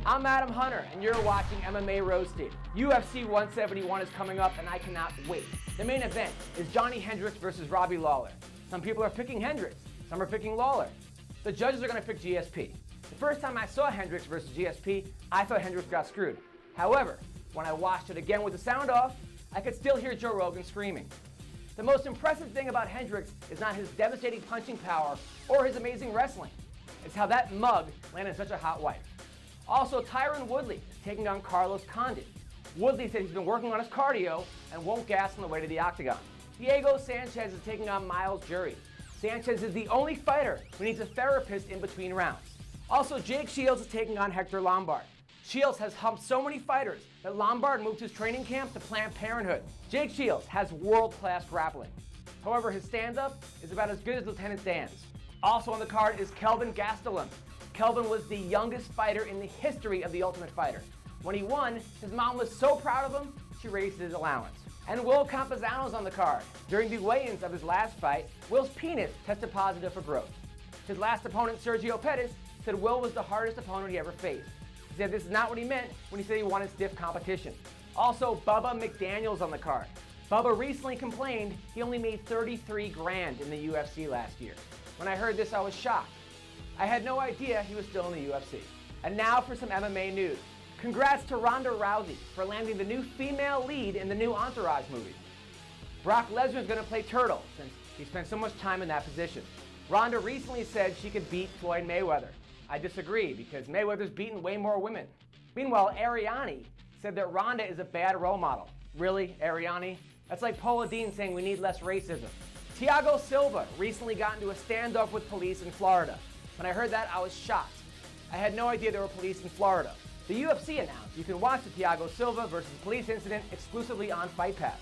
I'm Adam Hunter, and you're watching MMA Roasted. UFC 171 is coming up, and I cannot wait. The main event is Johny Hendricks versus Robbie Lawler. Some people are picking Hendricks, some are picking Lawler. The judges are going to pick GSP. The first time I saw Hendricks versus GSP, I thought Hendricks got screwed. However, when I watched it again with the sound off, I could still hear Joe Rogan screaming. The most impressive thing about Hendricks is not his devastating punching power or his amazing wrestling. It's how that mug landed such a hot wife. Also, Tyron Woodley is taking on Carlos Condit. Woodley said he's been working on his cardio and won't gas on the way to the octagon. Thiago Sanchez is taking on Miles Jury. Sanchez is the only fighter who needs a therapist in between rounds. Also, Jake Shields is taking on Hector Lombard. Shields has humped so many fighters that Lombard moved his training camp to Planned Parenthood. Jake Shields has world-class grappling. However, his stand-up is about as good as Lieutenant Dan's. Also on the card is Kelvin Gastelum. Kelvin was the youngest fighter in the history of The Ultimate Fighter. When he won, his mom was so proud of him, she raised his allowance. And Will Campuzano is on the card. During the weigh-ins of his last fight, Will's penis tested positive for growth. His last opponent, Sergio Pettis, said Will was the hardest opponent he ever faced. He said this is not what he meant when he said he wanted stiff competition. Also, Bubba McDaniel's on the card. Bubba recently complained he only made 33 grand in the UFC last year. When I heard this, I was shocked. I had no idea he was still in the UFC. And now for some MMA news. Congrats to Ronda Rousey for landing the new female lead in the new Entourage movie. Brock Lesnar is going to play Turtle since he spent so much time in that position. Ronda recently said she could beat Floyd Mayweather. I disagree because Mayweather's beaten way more women. Meanwhile, Arianny said that Ronda is a bad role model. Really, Arianny? That's like Paula Dean saying we need less racism. Thiago Silva recently got into a standoff with police in Florida. When I heard that, I was shocked. I had no idea there were police in Florida. The UFC announced you can watch the Thiago Silva versus police incident exclusively on Fight Pass.